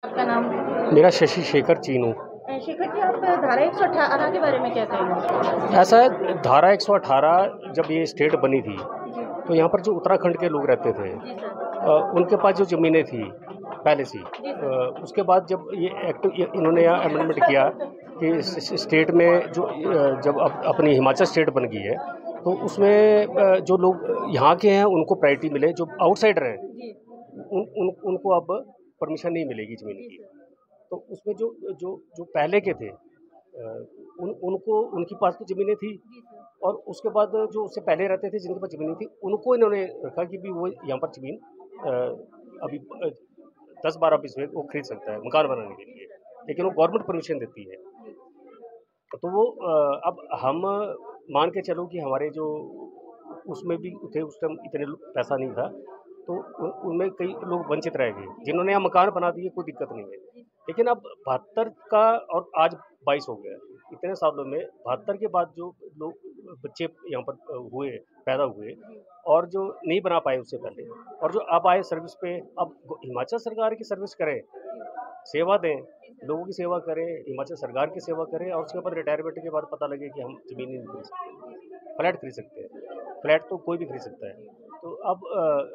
आपका नाम? मेरा शशि शेखर चीनू। शेखर जी, आप धारा 118 के बारे में क्या कहेंगे? ऐसा है, धारा 118 जब ये स्टेट बनी थी जी। तो यहाँ पर जो उत्तराखंड के लोग रहते थे जी सर। उनके पास जो ज़मीनें थी पहले से जी सर। उसके बाद जब ये एक्ट इन्होंने यहाँ अमेंडमेंट किया कि स्टेट में जो जब अपनी हिमाचल स्टेट बन गई है तो उसमें जो लोग यहाँ के हैं उनको प्रायोरिटी मिले, जो आउटसाइडर हैं जी। उनको अब परमिशन नहीं मिलेगी ज़मीन जी की। सर। तो उसमें जो जो जो पहले के थे उनको उनके पास तो ज़मीनें थी जी सर। और उसके बाद जो उससे पहले रहते थे जिनके पास ज़मीनें थी उनको इन्होंने रखा कि भी वो यहाँ पर ज़मीन अभी 10-12 बीस में वो खरीद सकता है मकान बनाने के लिए, लेकिन वो गवर्नमेंट परमिशन देती है। तो वो अब हम मान के चलो कि हमारे जो उसमें भी थे उस टाइम इतने पैसा नहीं था, तो उनमें कई लोग वंचित रह गए, जिन्होंने यहाँ मकान बना दिए कोई दिक्कत नहीं है। लेकिन अब 72 का और आज 22 हो गया, इतने सालों में 72 के बाद जो लोग बच्चे यहाँ पर हुए, पैदा हुए और जो नहीं बना पाए उससे पहले और जो अब आए सर्विस पे, अब हिमाचल सरकार की सर्विस करें, सेवा दें, लोगों की सेवा करें, हिमाचल सरकार की सेवा करें और उसके बाद रिटायरमेंट के बाद पता लगे कि हम ज़मीन नहीं खरीद सकते, फ्लैट खरीद सकते हैं। फ्लैट तो कोई भी खरीद सकता है। तो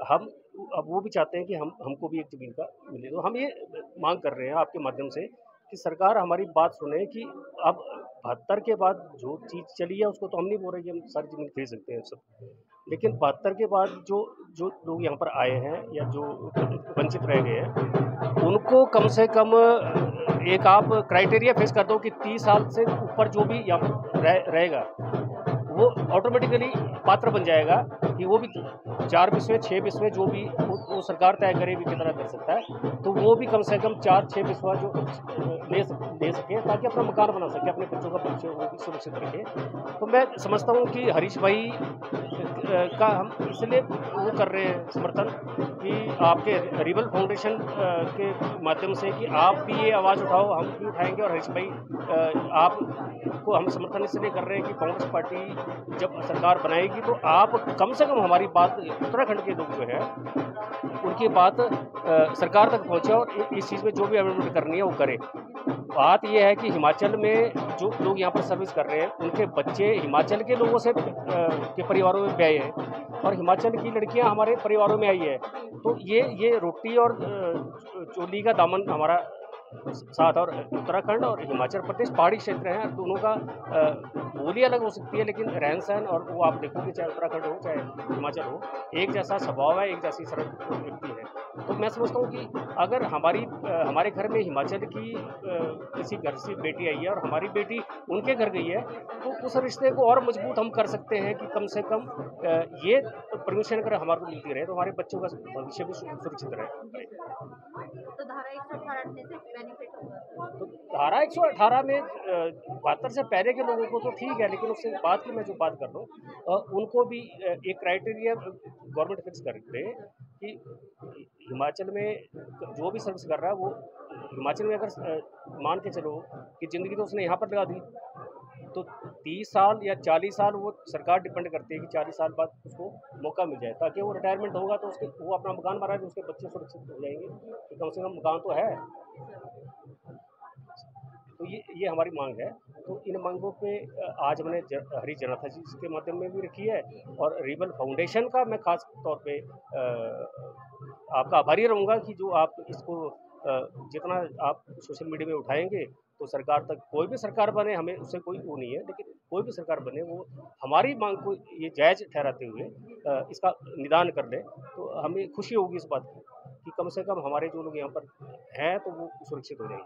हम अब वो भी चाहते हैं कि हमको भी एक ज़मीन का मिले। तो हम ये माँग कर रहे हैं आपके माध्यम से कि सरकार हमारी बात सुने कि अब 72 के बाद जो चीज़ चली है उसको तो हम नहीं बोल रहे कि हम सारी ज़मीन खरीद सकते हैं सब। लेकिन 72 के बाद जो जो लोग यहाँ पर आए हैं या जो वंचित रह गए हैं, उनको कम से कम एक आप क्राइटेरिया फिक्स कर दो कि 30 साल से ऊपर जो भी यहाँ पर रहेगा, वो ऑटोमेटिकली पात्र बन जाएगा कि वो भी 4 बिस्वे 6 बिस्वे जो भी वो सरकार तय करे भी कितना कर सकता है, तो वो भी कम से कम 4-6 बिस्वा जो ले सके ताकि अपना मकान बना सके, अपने बच्चों का भविष्य वो भी सुरक्षित रखे। तो मैं समझता हूँ कि हरीश भाई का हम इसलिए वो कर रहे हैं समर्थन कि आपके रिबल फाउंडेशन के माध्यम से कि आप भी ये आवाज़ उठाओ, हम भी उठाएँगे और हरीश भाई आपको हम समर्थन इसलिए कर रहे हैं कि कांग्रेस पार्टी जब सरकार बनाएगी तो आप कम से कम हमारी बात उत्तराखंड के लोग जो है उनकी बात सरकार तक पहुँचे और इस चीज़ में जो भी अमेंडमेंट करनी है वो करें। बात ये है कि हिमाचल में जो लोग यहाँ पर सर्विस कर रहे हैं उनके बच्चे हिमाचल के लोगों से के परिवारों में ब्याए हैं और हिमाचल की लड़कियाँ हमारे परिवारों में आई है। तो ये रोटी और चोली का दामन हमारा साथ और उत्तराखंड और हिमाचल प्रदेश पहाड़ी क्षेत्र हैं, दोनों का बोली अलग हो सकती है लेकिन रहन-सहन और वो आप देखोगे चाहे उत्तराखंड हो चाहे हिमाचल हो, एक जैसा स्वभाव है, एक जैसी सरल व्यक्ति है। तो मैं समझता हूँ कि अगर हमारे घर में हिमाचल की किसी घर से बेटी आई है और हमारी बेटी उनके घर गई है, तो उस रिश्ते को और मजबूत हम कर सकते हैं कि कम से कम ये परमिशन अगर हमारे को मिलती रहे तो हमारे बच्चों का भविष्य भी सुरक्षित रहे। तो धारा 118 रखने से बेनिफिट होगा सर? तो धारा 118 में 72 से पहले के लोगों को तो ठीक है, लेकिन उससे बाद की मैं जो बात कर रहा हूँ उनको भी एक क्राइटेरिया गवर्नमेंट फिक्स कर दे कि हिमाचल में जो भी सर्विस कर रहा है वो हिमाचल में अगर मान के चलो कि ज़िंदगी तो उसने यहाँ पर लगा दी, तो 30 साल या 40 साल वो सरकार डिपेंड करती है कि 40 साल बाद उसको मौका मिल जाए ताकि वो रिटायरमेंट होगा तो उसके वो अपना मकान बनाए तो उसके बच्चे सुरक्षित हो जाएंगे, तो कम से कम मकान तो है। तो ये हमारी मांग है। तो इन मांगों पे आज हमने हरी जनता जी के माध्यम में भी रखी है और रिबल फाउंडेशन का मैं खास तौर पे आपका आभारी रहूँगा कि जो आप इसको जितना आप सोशल मीडिया में उठाएँगे तो सरकार तक कोई भी सरकार बने हमें उससे कोई वो नहीं है, लेकिन कोई भी सरकार बने वो हमारी मांग को ये जायज़ ठहराते हुए इसका निदान कर ले, तो हमें खुशी होगी इस बात की कि कम से कम हमारे जो लोग यहाँ पर हैं तो वो सुरक्षित हो जाएंगे।